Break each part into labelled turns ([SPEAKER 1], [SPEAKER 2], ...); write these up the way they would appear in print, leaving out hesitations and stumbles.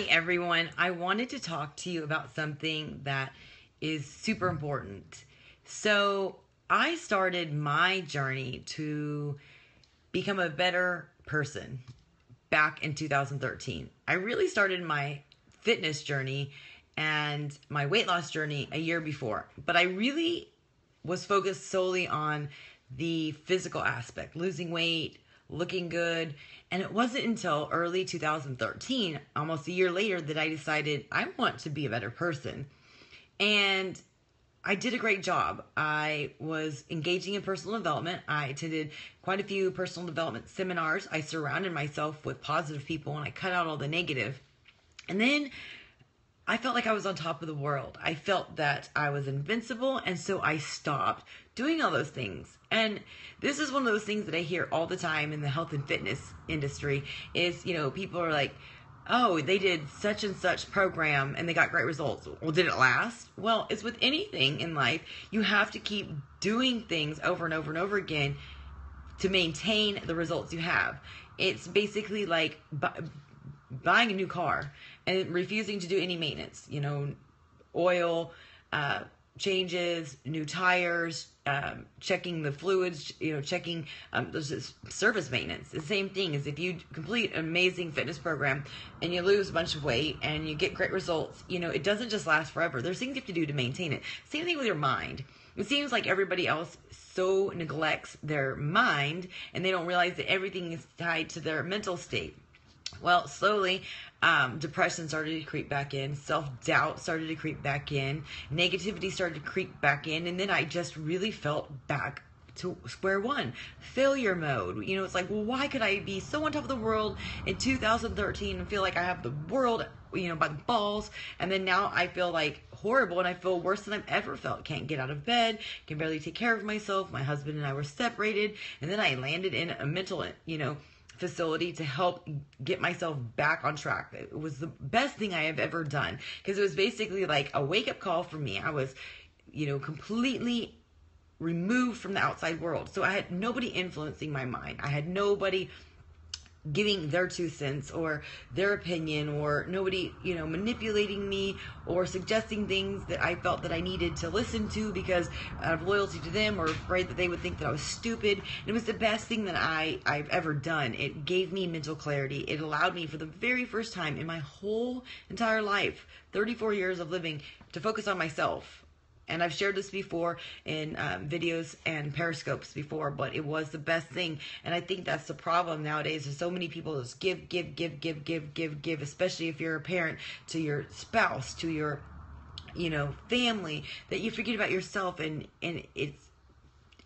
[SPEAKER 1] everyone. I wanted to talk to you about something that is super important. So, I started my journey to become a better person back in 2013. I really started my fitness journey and my weight loss journey a year before, but I really was focused solely on the physical aspect, losing weight, looking good. And it wasn't until early 2013, almost a year later, that I decided I want to be a better person. And I did a great job. I was engaging in personal development. I attended quite a few personal development seminars. I surrounded myself with positive people and I cut out all the negative. And then I felt like I was on top of the world. I felt that I was invincible, and so I stopped doing all those things. And this is one of those things that I hear all the time in the health and fitness industry is, people are like, oh, they did such and such program and they got great results. Well, did it last? Well, it's with anything in life. You have to keep doing things over and over and over again to maintain the results you have. It's basically like buying a new car and refusing to do any maintenance, oil changes, new tires, checking the fluids, checking there's service maintenance. The same thing is if you complete an amazing fitness program and you lose a bunch of weight and you get great results, it doesn't just last forever. There's things you have to do to maintain it. Same thing with your mind. It seems like everybody else so neglects their mind and they don't realize that everything is tied to their mental state. Well, slowly, depression started to creep back in, self-doubt started to creep back in, negativity started to creep back in, and then I just really felt back to square one, failure mode. It's like, well, why could I be so on top of the world in 2013 and feel like I have the world, by the balls, and then now I feel like horrible and I feel worse than I've ever felt. Can't get out of bed, can barely take care of myself. My husband and I were separated, and then I landed in a mental, facility to help get myself back on track. It was the best thing I have ever done because it was basically like a wake-up call for me. I was, completely removed from the outside world. So I had nobody influencing my mind. I had nobody giving their 2 cents or their opinion, or nobody, manipulating me or suggesting things that I felt that I needed to listen to because out of loyalty to them or afraid that they would think that I was stupid. And it was the best thing that I've ever done. It gave me mental clarity. It allowed me for the very first time in my whole entire life, 34 years of living, to focus on myself. And I've shared this before in videos and Periscopes before, but it was the best thing. And I think that's the problem nowadays. There's so many people just give, especially if you're a parent, to your spouse, to your, family, that you forget about yourself. And it's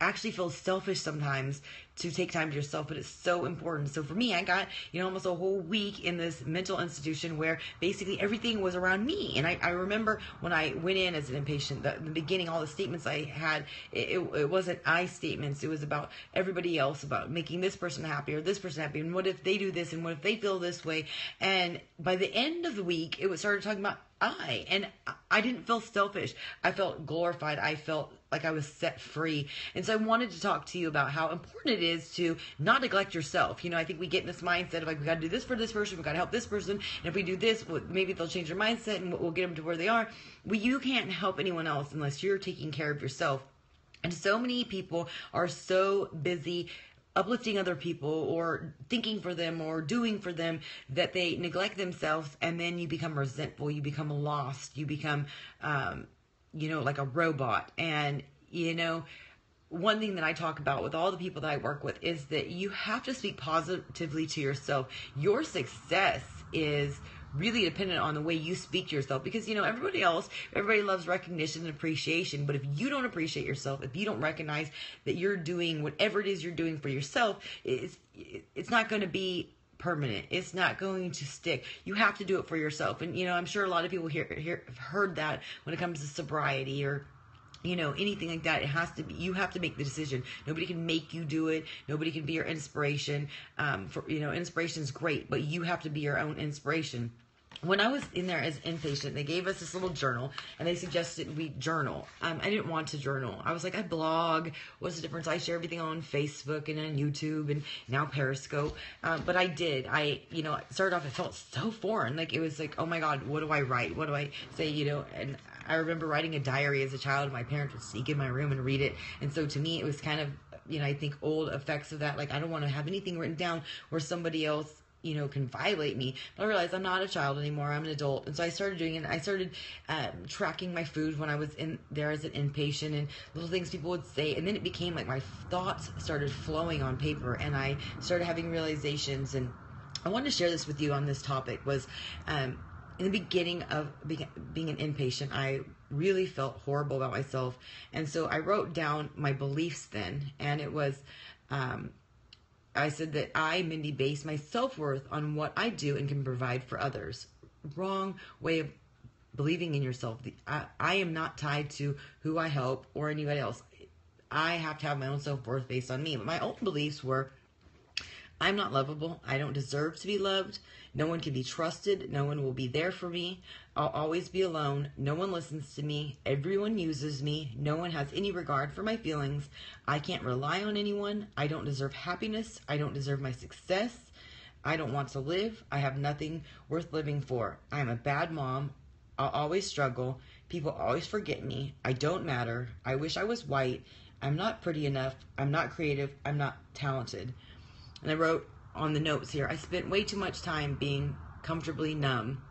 [SPEAKER 1] actually feels selfish sometimes to take time to yourself, but it's so important. So for me, I got, almost a whole week in this mental institution where basically everything was around me. And I remember when I went in as an inpatient, the beginning, all the statements I had, it wasn't I statements. It was about everybody else, about making this person happy or this person happy. And what if they do this? And what if they feel this way? And by the end of the week, it was started talking about and I didn't feel selfish. I felt glorified. I felt like I was set free. And so I wanted to talk to you about how important it is to not neglect yourself. I think we get in this mindset of like, we got to do this for this person. We got to help this person. And if we do this, maybe they'll change their mindset and we'll get them to where they are. Well, you can't help anyone else unless you're taking care of yourself. And so many people are so busy uplifting other people or thinking for them or doing for them that they neglect themselves, and then you become resentful, you become lost, you become like a robot. And one thing that I talk about with all the people that I work with is that you have to speak positively to yourself. Your success is really dependent on the way you speak to yourself, because everybody loves recognition and appreciation, but if you don't appreciate yourself, if you don't recognize that you're doing whatever it is you're doing for yourself, it's not going to be permanent. It's not going to stick. You have to do it for yourself. And I'm sure a lot of people have heard that when it comes to sobriety or anything like that. It has to be, you have to make the decision. Nobody can make you do it. Nobody can be your inspiration. Inspiration is great, but you have to be your own inspiration. when I was in there as inpatient, they gave us this little journal, and they suggested we journal. I didn't want to journal. I was like, I blog. What's the difference? I share everything on Facebook and on YouTube and now Periscope. But I did. Started off, it felt so foreign. Like, it was like, oh my God, what do I write? What do I say? And I remember writing a diary as a child. My parents would sneak in my room and read it. And so to me, it was kind of, I think old effects of that. Like, I don't want to have anything written down where somebody else can violate me. But I realized I'm not a child anymore. I'm an adult. And so I started doing it. I started tracking my food when I was in there as an inpatient, and little things people would say. And then it became like my thoughts started flowing on paper, and I started having realizations. And I wanted to share this with you on this topic was, in the beginning of being an inpatient, I really felt horrible about myself. And so I wrote down my beliefs then, and it was, I said that I, Mindy, base my self-worth on what I do and can provide for others. Wrong way of believing in yourself. I am not tied to who I help or anybody else. I have to have my own self-worth based on me. But my own beliefs were, I'm not lovable. I don't deserve to be loved. No one can be trusted. No one will be there for me. I'll always be alone. No one listens to me. Everyone uses me. No one has any regard for my feelings. I can't rely on anyone. I don't deserve happiness. I don't deserve my success. I don't want to live. I have nothing worth living for. I am a bad mom. I'll always struggle. People always forget me. I don't matter. I wish I was white. I'm not pretty enough. I'm not creative. I'm not talented. And I wrote on the notes here, I spent way too much time being comfortably numb.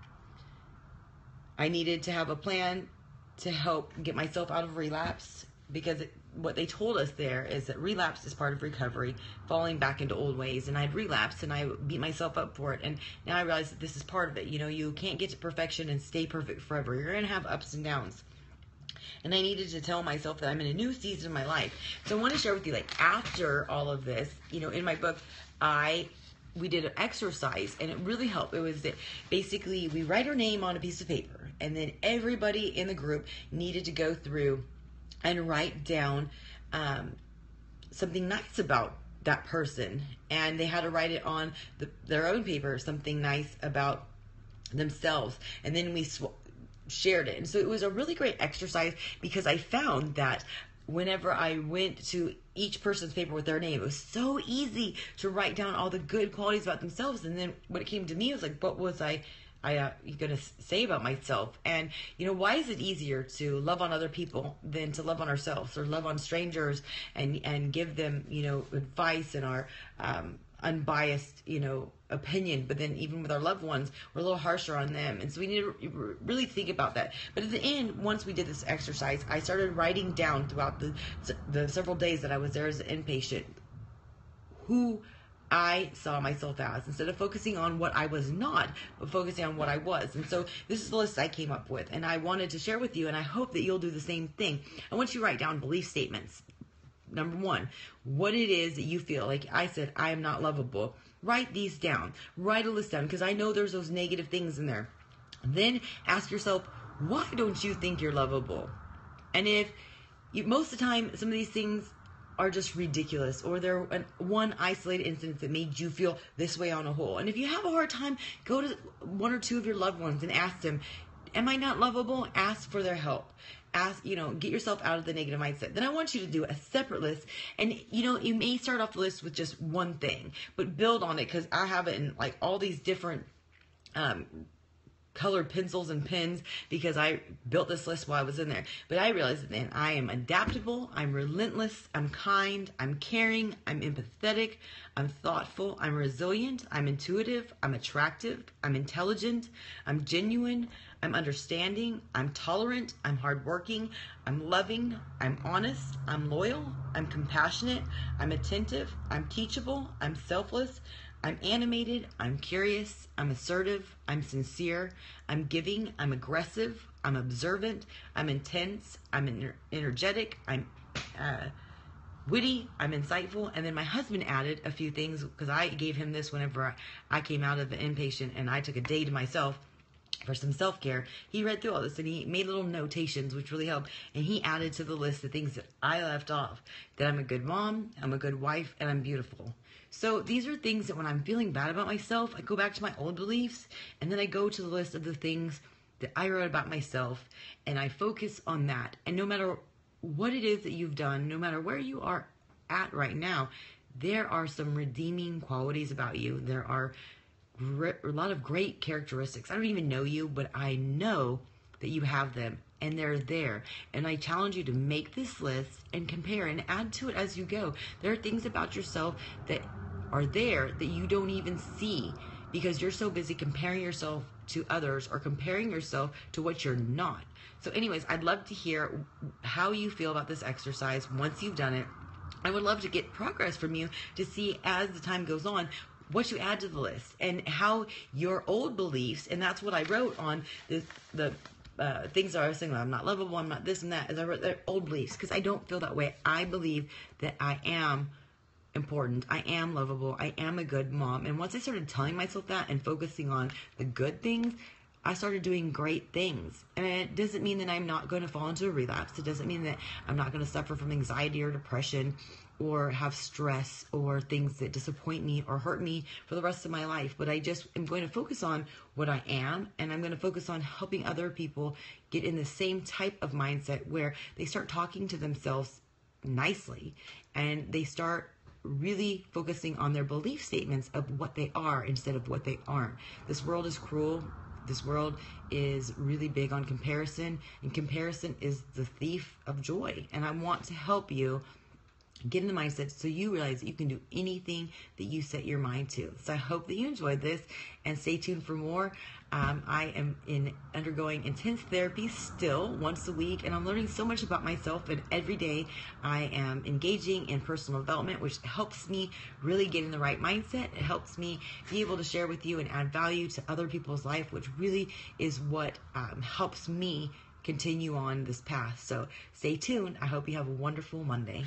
[SPEAKER 1] I needed to have a plan to help get myself out of relapse, because what they told us there is that relapse is part of recovery, falling back into old ways. And I'd relapsed, and I beat myself up for it. And now I realize that this is part of it. You can't get to perfection and stay perfect forever. You're going to have ups and downs. And I needed to tell myself that I'm in a new season of my life. So I want to share with you, like, after all of this, in my book, we did an exercise, and it really helped. It was that basically we write our name on a piece of paper, and then everybody in the group needed to go through and write down something nice about that person. And they had to write it on their own paper, something nice about themselves. And then we shared it. And so it was a really great exercise, because I found that whenever I went to each person's paper with their name, it was so easy to write down all the good qualities about themselves. And then when it came to me, it was like, what was I going to say about myself? And, why is it easier to love on other people than to love on ourselves, or love on strangers and give them, advice and our unbiased, opinion? But then even with our loved ones, we're a little harsher on them. And so we need to really think about that. But at the end, once we did this exercise, I started writing down throughout the several days that I was there as an inpatient who I saw myself as, instead of focusing on what I was not, but focusing on what I was. And so this is the list I came up with, and I wanted to share with you, and I hope that you'll do the same thing. I want you to write down belief statements. Number one, what it is that you feel. Like I said, I am not lovable. Write these down. Write a list down, because I know there's those negative things in there. Then ask yourself, why don't you think you're lovable? And most of the time, some of these things are just ridiculous, or they're one isolated incident that made you feel this way on a whole. And if you have a hard time, go to one or two of your loved ones and ask them, am I not lovable? Ask for their help. Get yourself out of the negative mindset. Then I want you to do a separate list. And, you may start off the list with just one thing, but build on it, because I have it in like all these different colored pencils and pens, because I built this list while I was in there. But I realized that then I am adaptable, I'm relentless, I'm kind, I'm caring, I'm empathetic, I'm thoughtful, I'm resilient, I'm intuitive, I'm attractive, I'm intelligent, I'm genuine, I'm understanding, I'm tolerant, I'm hardworking, I'm loving, I'm honest, I'm loyal, I'm compassionate, I'm attentive, I'm teachable, I'm selfless, I'm animated, I'm curious, I'm assertive, I'm sincere, I'm giving, I'm aggressive, I'm observant, I'm intense, I'm energetic, I'm witty, I'm insightful. And then my husband added a few things, because I gave him this whenever I came out of the inpatient and I took a day to myself. for some self-care, he read through all this and he made little notations, which really helped. And he added to the list the things that I left off: that I'm a good mom, I'm a good wife, and I'm beautiful. So these are things that when I'm feeling bad about myself, I go back to my old beliefs, and then I go to the list of the things that I wrote about myself, and I focus on that. And no matter what it is that you've done, no matter where you are at right now, there are some redeeming qualities about you. There are a lot of great characteristics. I don't even know you, but I know that you have them, and they're there. And I challenge you to make this list and compare and add to it as you go. There are things about yourself that are there that you don't even see because you're so busy comparing yourself to others or comparing yourself to what you're not. So anyways, I'd love to hear how you feel about this exercise once you've done it. I would love to get progress from you to see as the time goes on what you add to the list and how your old beliefs, and that's what I wrote on the things that I was saying, I'm not lovable, I'm not this and that, as I wrote their old beliefs, because I don't feel that way. I believe that I am important, I am lovable, I am a good mom. And once I started telling myself that and focusing on the good things, I started doing great things. And it doesn't mean that I'm not going to fall into a relapse. It doesn't mean that I'm not going to suffer from anxiety or depression or have stress or things that disappoint me or hurt me for the rest of my life. But I just am going to focus on what I am, and I'm going to focus on helping other people get in the same type of mindset where they start talking to themselves nicely and they start really focusing on their belief statements of what they are instead of what they aren't. This world is cruel. This world is really big on comparison, and comparison is the thief of joy. And I want to help you get in the mindset so you realize that you can do anything that you set your mind to. So I hope that you enjoyed this, and stay tuned for more. I am undergoing intense therapy still once a week, and I'm learning so much about myself, and every day I am engaging in personal development, which helps me really get in the right mindset. It helps me be able to share with you and add value to other people's life, which really is what helps me continue on this path. So stay tuned. I hope you have a wonderful Monday.